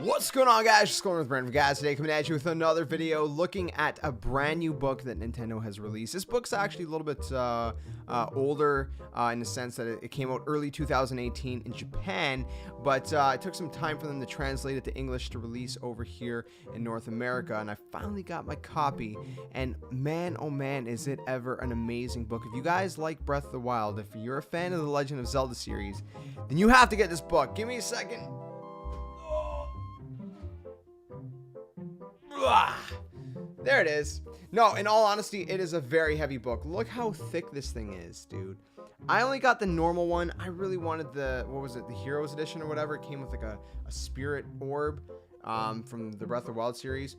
What's going on, guys? Just going with Brandon, guys. Today coming at you with another video looking at a brand new book that Nintendo has released. This book's actually a little bit older in the sense that it came out early 2018 in Japan, but it took some time for them to translate it to English to release over here in North America, and I finally got my copy, and man, oh man, is it ever an amazing book. If you guys like Breath of the Wild, if you're a fan of the Legend of Zelda series, then you have to get this book. Give me a second. There it is. No, in all honesty, it is a very heavy book. Look how thick this thing is, dude. I only got the normal one. I really wanted the, what was it, the Heroes Edition or whatever. It came with like a spirit orb from the Breath of the Wild series.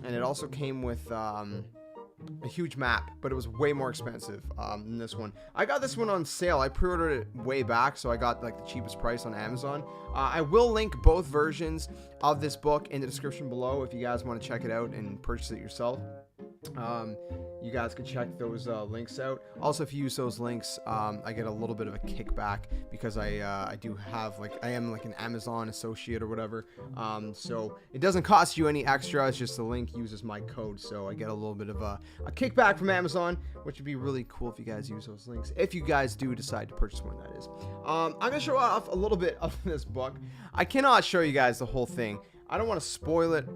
And it also came with a huge map, but it was way more expensive than this one. I got this one on sale. I pre-ordered it way back, so I got like the cheapest price on Amazon. I will link both versions of this book in the description below if you guys want to check it out and purchase it yourself. You guys can check those links out. Also, if you use those links, I get a little bit of a kickback because I do have, like, I am like an Amazon associate or whatever. So it doesn't cost you any extra. It's just the link uses my code, so I get a little bit of a kickback from Amazon, which would be really cool if you guys use those links. If you guys do decide to purchase one, that is. I'm gonna show off a little bit of this book. I cannot show you guys the whole thing. I don't want to spoil it,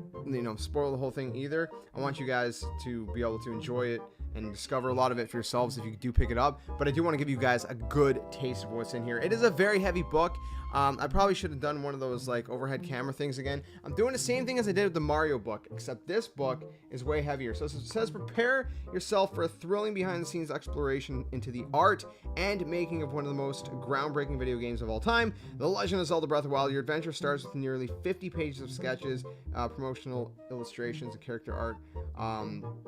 spoil the whole thing either. I want you guys to be able to enjoy it and discover a lot of it for yourselves if you do pick it up. But I do want to give you guys a good taste of what's in here. It is a very heavy book. I probably should have done one of those like overhead camera things again. I'm doing the same thing as I did with the Mario book, except this book is way heavier. So it says, prepare yourself for a thrilling behind-the-scenes exploration into the art and making of one of the most groundbreaking video games of all time, The Legend of Zelda Breath of the Wild. Your adventure starts with nearly 50 pages of sketches, promotional illustrations, and character art.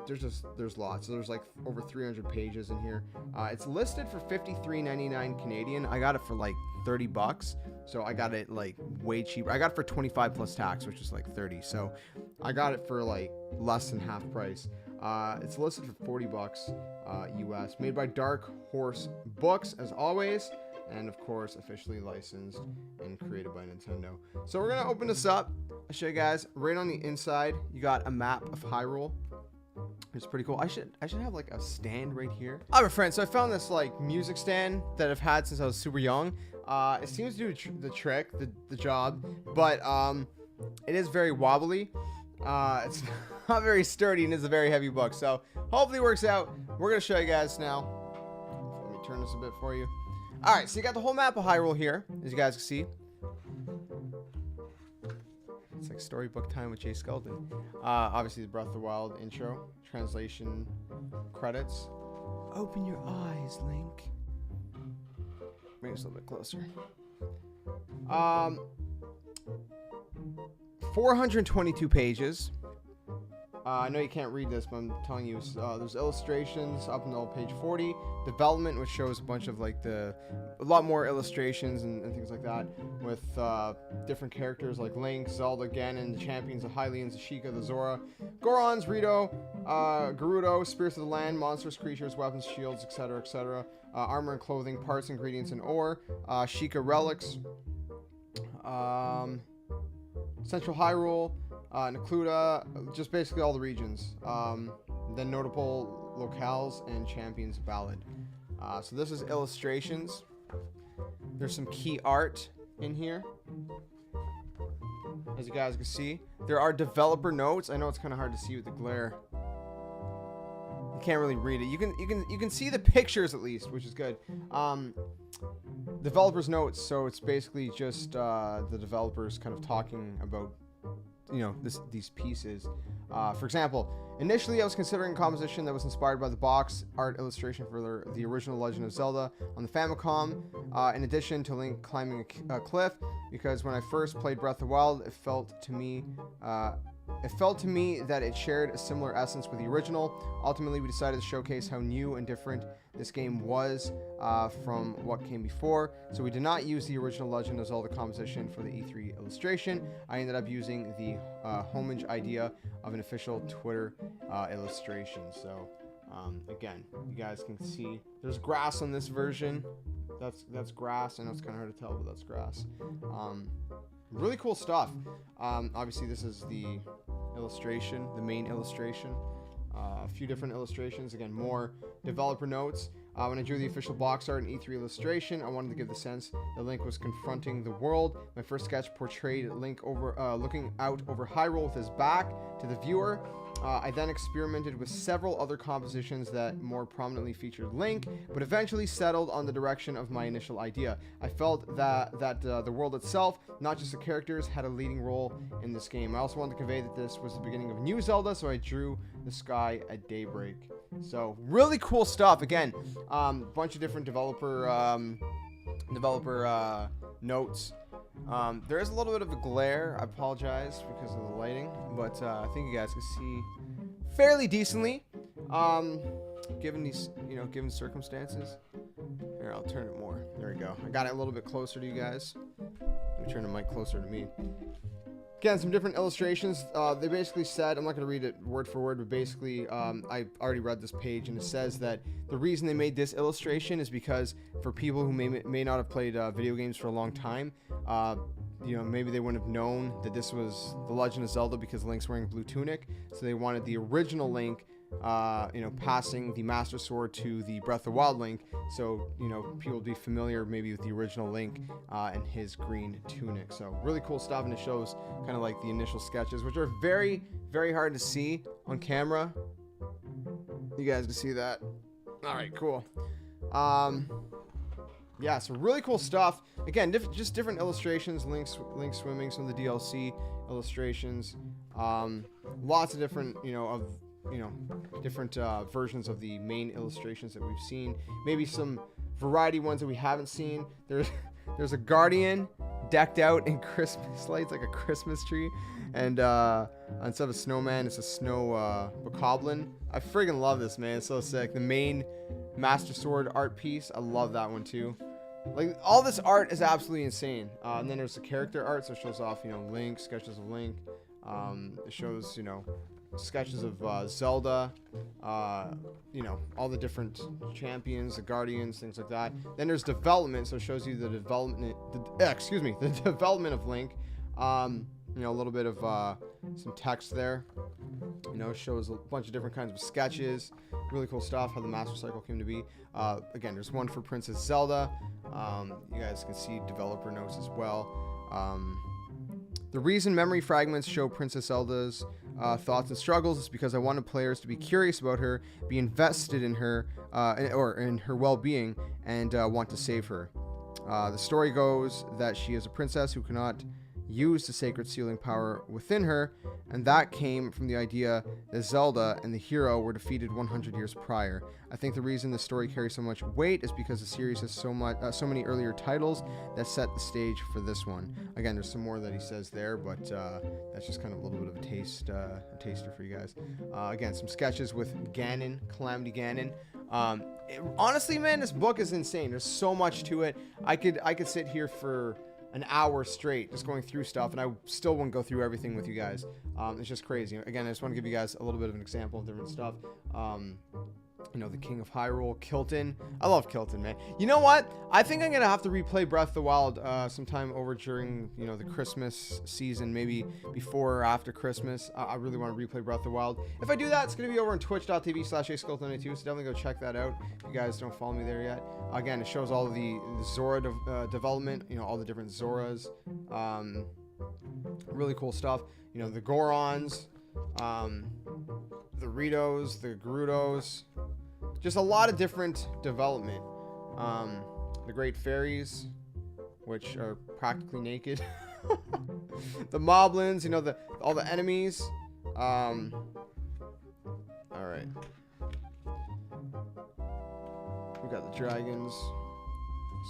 There's lots. So there's like over 300 pages in here. It's listed for $53.99 Canadian. I got it for like 30 bucks. So I got it like way cheaper. I got it for 25 plus tax, which is like 30. So I got it for like less than half price. It's listed for 40 bucks US. Made by Dark Horse Books, as always. And of course, officially licensed and created by Nintendo. So we're gonna open this up. I'll show you guys. Right on the inside, you got a map of Hyrule. It's pretty cool. I should have like a stand right here. All right, friends. So I found this like music stand that I've had since I was super young. It seems to do the trick, the job, but it is very wobbly. It's not very sturdy, and it's a very heavy book. So hopefully it works out. We're gonna show you guys now. Let me turn this a bit for you. All right, so you got the whole map of Hyrule here, as you guys can see. It's like storybook time with JSkeleton. Obviously, the Breath of the Wild intro, translation, credits. Open your eyes, Link. Bring us a little bit closer. 422 pages. I know you can't read this, but I'm telling you, there's illustrations up until page 40. Development, which shows a bunch of like a lot more illustrations and things like that, with different characters like Link, Zelda, Ganon, the champions, the Hylians, the Sheikah, the Zora, Gorons, Rito, Gerudo, spirits of the land, monsters, creatures, weapons, shields, etc., etc. Armor and clothing, parts, ingredients, and ore. Sheikah relics. Central Hyrule. Necluda, just basically all the regions. Then notable locales and champions ballad. So this is illustrations. There's some key art in here, as you guys can see. There are developer notes. I know it's kind of hard to see with the glare. You can't really read it. You can see the pictures at least, which is good. Developers notes. So it's basically just the developers kind of talking about, these pieces. For example, initially I was considering a composition that was inspired by the box art illustration for the original Legend of Zelda on the Famicom, in addition to Link climbing a cliff, because when I first played Breath of the Wild, it felt to me that it shared a similar essence with the original. Ultimately, we decided to showcase how new and different this game was from what came before, so we did not use the original Legend of Zelda composition for the E3 illustration. I ended up using the homage idea of an official Twitter illustration. So again, you guys can see there's grass on this version. That's grass. I know it's kind of hard to tell, but that's grass. really cool stuff. Obviously, this is the illustration, the main illustration. A few different illustrations. Again, more developer notes. When I drew the official box art and E3 illustration, I wanted to give the sense that Link was confronting the world. My first sketch portrayed Link looking out over Hyrule with his back to the viewer. I then experimented with several other compositions that more prominently featured Link, but eventually settled on the direction of my initial idea. I felt that the world itself, not just the characters, had a leading role in this game. I also wanted to convey that this was the beginning of new Zelda, so I drew the sky at daybreak. So really cool stuff. Again, bunch of different developer notes. There is a little bit of a glare. I apologize because of the lighting, but I think you guys can see fairly decently, given these, given circumstances. Here, I'll turn it more. There we go. I got it a little bit closer to you guys. Let me turn the mic closer to me. Again, some different illustrations. They basically said, I'm not going to read it word for word, but basically, I already read this page, and it says that the reason they made this illustration is because for people who may not have played video games for a long time, maybe they wouldn't have known that this was The Legend of Zelda because Link's wearing a blue tunic. So they wanted the original Link, passing the Master Sword to the Breath of the Wild Link, so people would be familiar maybe with the original Link and his green tunic. So really cool stuff, and it shows kind of like the initial sketches, which are very, very hard to see on camera. You guys can see that. All right, cool. Yeah, so really cool stuff. Again, just different illustrations. Link swimming, some of the DLC illustrations. Lots of different, different versions of the main illustrations that we've seen. Maybe some variety ones that we haven't seen. There's a Guardian decked out in Christmas lights, like a Christmas tree, and instead of a snowman, it's a snow bokoblin. I friggin' love this, man. It's so sick. The main Master Sword art piece, I love that one too. Like, all this art is absolutely insane. And then there's the character art, so it shows off, Link, sketches of Link. It shows, sketches of Zelda, all the different champions, the guardians, things like that. Then there's development, so it shows you the development, the development of Link. A little bit of some text there. It shows a bunch of different kinds of sketches. Really cool stuff, how the Master Cycle came to be. Again, there's one for Princess Zelda. You guys can see developer notes as well. The reason memory fragments show Princess Zelda's thoughts and struggles is because I wanted players to be curious about her, be invested in her, or in her well-being, and want to save her. The story goes that she is a princess who cannot use the sacred sealing power within her, and that came from the idea that Zelda and the hero were defeated 100 years prior. I think the reason the story carries so much weight is because the series has so many earlier titles that set the stage for this one. Again, there's some more that he says there, but that's just kind of a little bit of a taster for you guys. Again, some sketches with Ganon, Calamity Ganon. Honestly, man, this book is insane. There's so much to it. I could sit here for an hour straight just going through stuff, and I still wouldn't go through everything with you guys. It's just crazy. Again, I just want to give you guys a little bit of an example of different stuff. The King of Hyrule, Kilton. I love Kilton, man. You know what? I think I'm gonna have to replay Breath of the Wild sometime over during the Christmas season, maybe before or after Christmas. I really want to replay Breath of the Wild. If I do that, it's gonna be over on twitch.tv/JSkeleton92, so definitely go check that out if you guys don't follow me there yet. Again, it shows all of the Zora development, all the different Zoras. Really cool stuff. The Gorons, the Ritos, the Gerudos. Just a lot of different development. The Great Fairies, which are practically naked. The Moblins, all the enemies. All right. We got the dragons,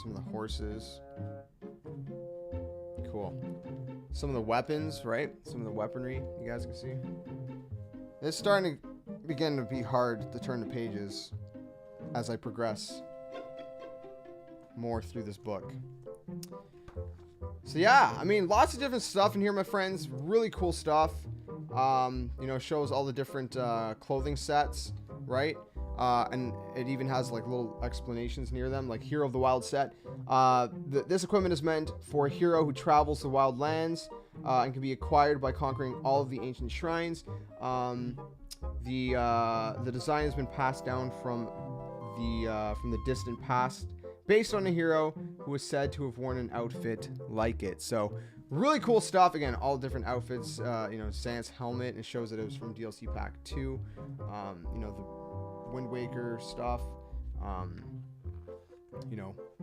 some of the horses. Cool. Some of the weapons, right? Some of the weaponry you guys can see. It's starting to begin to be hard to turn the pages as I progress more through this book. So yeah, I mean, lots of different stuff in here, my friends. Really cool stuff. Shows all the different clothing sets, right? and it even has like little explanations near them, like Hero of the Wild set. This equipment is meant for a hero who travels the wild lands and can be acquired by conquering all of the ancient shrines. The design has been passed down from the distant past, based on a hero who is said to have worn an outfit like it. So really cool stuff. Again, all different outfits. Sans helmet, and it shows that it was from DLC Pack 2. The Wind Waker stuff.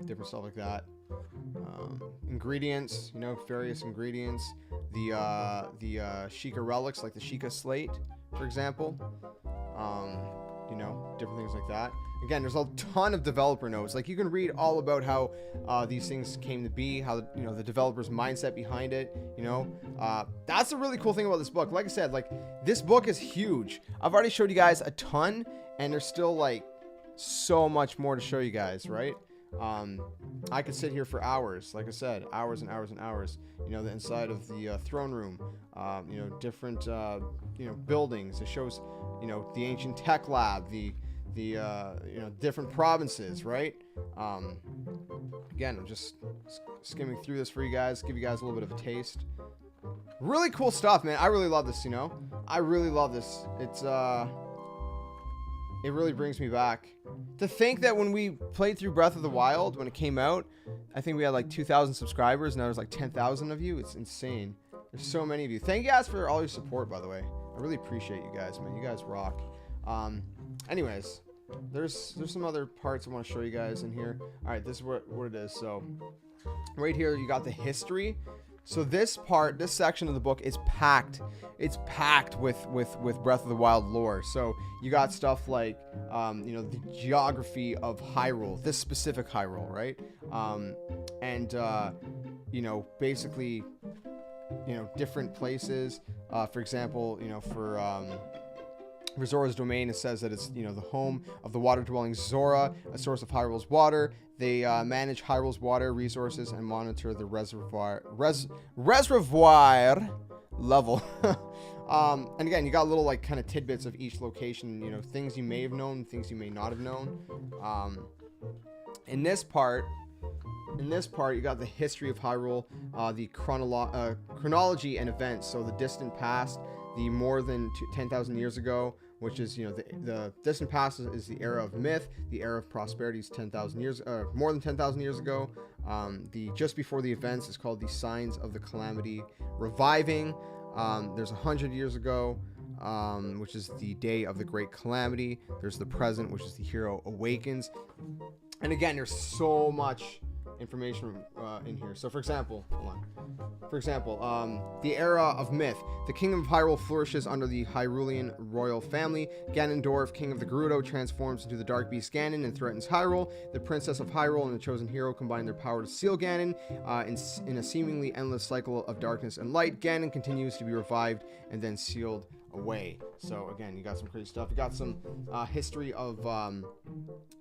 Different stuff like that. Ingredients, various ingredients. The Sheikah relics, like the Sheikah slate, for example. Different things like that. Again, there's a ton of developer notes. Like, you can read all about how these things came to be, how the developer's mindset behind it. That's a really cool thing about this book. Like I said, like, this book is huge. I've already showed you guys a ton, and there's still like so much more to show you guys, right? I could sit here for hours, like I said, hours and hours and hours. The inside of the throne room, different buildings. It shows the ancient tech lab, the different provinces, right? Again, I'm just skimming through this for you guys, give you guys a little bit of a taste. Really cool stuff, man. I really love this. I really love this. It really brings me back. To think that when we played through Breath of the Wild, when it came out, I think we had like 2,000 subscribers. Now there's like 10,000 of you. It's insane. There's so many of you. Thank you guys for all your support, by the way. I really appreciate you guys, man. You guys rock. Anyways, there's some other parts I want to show you guys in here. All right, this is what it is. So right here, you got the history. So this section of the book is packed. It's packed with Breath of the Wild lore. So you got stuff like, the geography of Hyrule, this specific Hyrule, right? Basically, different places. For example, for Zora's domain, it says that it's, the home of the water-dwelling Zora, a source of Hyrule's water. They manage Hyrule's water resources and monitor the reservoir level. And again, you got little like kind of tidbits of each location, things you may have known, things you may not have known. In this part, you got the history of Hyrule, the chronology and events. So the distant past, the more than 10,000 years ago, which is, the distant past is the era of myth. The era of prosperity is 10,000 years, more than 10,000 years ago. The just before the events is called the signs of the calamity reviving. There's 100 years ago, which is the day of the great calamity. There's the present, which is the hero awakens. And again, there's so much information in here. So for example, the era of myth. The kingdom of Hyrule flourishes under the Hyrulean royal family. Ganondorf, king of the Gerudo, transforms into the dark beast Ganon and threatens Hyrule. The princess of Hyrule and the chosen hero combine their power to seal Ganon. In a seemingly endless cycle of darkness and light, Ganon continues to be revived and then sealed away. So again, you got some crazy stuff. You got some history of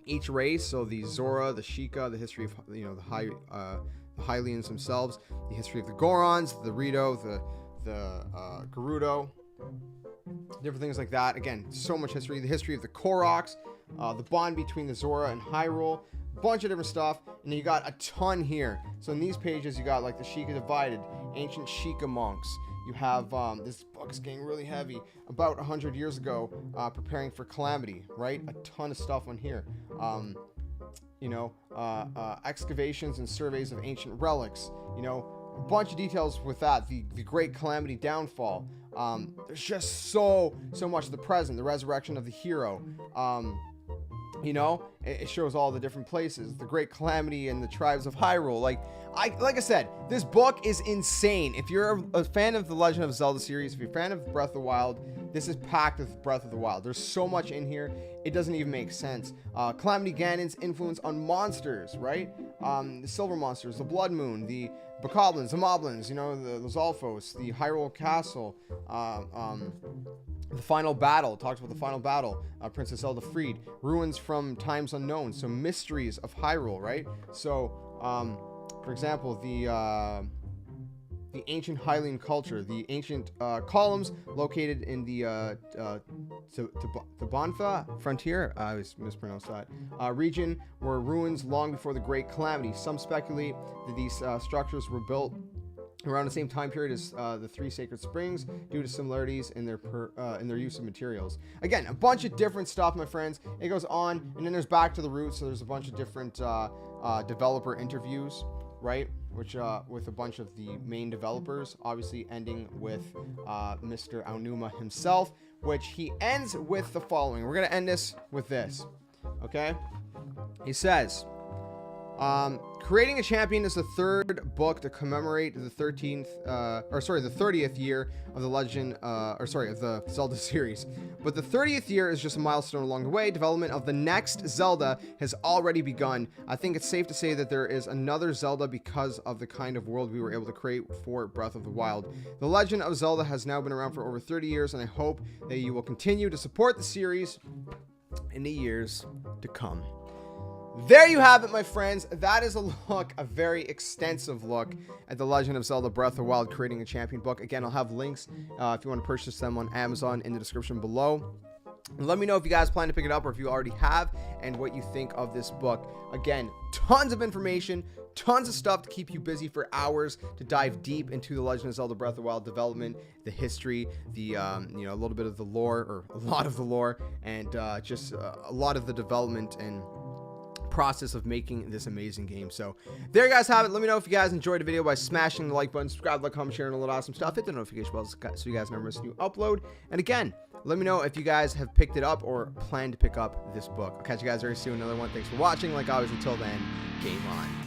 each race. So the Zora, the Sheikah, the history of the Hylians themselves, the history of the Gorons, the Rito, the Gerudo, different things like that. Again, so much history. The history of the Koroks, the bond between the Zora and Hyrule, a bunch of different stuff. And then you got a ton here. So in these pages, you got like the Sheikah divided, ancient Sheikah monks. You have, this book's getting really heavy, about 100 years ago, preparing for calamity, right? A ton of stuff on here. Excavations and surveys of ancient relics, a bunch of details with that. The great calamity downfall. There's just so much of the present, the resurrection of the hero. It shows all the different places, the great calamity and the tribes of Hyrule. Like I said, this book is insane. If you're a fan of the Legend of Zelda series, if you're a fan of Breath of the Wild, this is packed with Breath of the Wild. There's so much in here, it doesn't even make sense. Calamity Ganon's influence on monsters, right? The silver monsters, the Blood Moon, the Bokoblins, the Moblins, the Zolfos, the Hyrule Castle, the final battle, talks about the final battle, Princess Zelda freed, ruins from times unknown, so mysteries of Hyrule, right? So, for example, the the ancient Hylian culture. The ancient columns located in the Tabantha frontier, I always mispronounce that, region were ruins long before the Great Calamity. Some speculate that these structures were built around the same time period as the three sacred springs due to similarities in their use of materials. Again, a bunch of different stuff, my friends. It goes on, and then there's back to the roots. So there's a bunch of different developer interviews, right? Which with a bunch of the main developers, obviously ending with Mr. Aonuma himself, which he ends with the following. We're gonna end this with this, okay? He says, creating a champion is the third book to commemorate the 30th year of the legend, of the Zelda series. But the 30th year is just a milestone along the way. Development of the next Zelda has already begun. I think it's safe to say that there is another Zelda because of the kind of world we were able to create for Breath of the Wild. The Legend of Zelda has now been around for over 30 years, and I hope that you will continue to support the series in the years to come. There you have it, my friends. That is a very extensive look at The Legend of Zelda Breath of the Wild Creating a Champion book. Again, I'll have links if you want to purchase them on Amazon in the description below. Let me know if you guys plan to pick it up or if you already have and what you think of this book. Again, tons of information, tons of stuff to keep you busy for hours to dive deep into The Legend of Zelda Breath of the Wild development, the history, the a little bit of the lore, or a lot of the lore, and just a lot of the development and process of making this amazing game. So there you guys have it. Let me know if you guys enjoyed the video by smashing the like button, subscribe, like, comment, share, and all that awesome stuff. Hit the notification bell so you guys never miss a new upload. And again, let me know if you guys have picked it up or plan to pick up this book. I'll catch you guys very soon. Another one. Thanks for watching. Like always, until then, game on.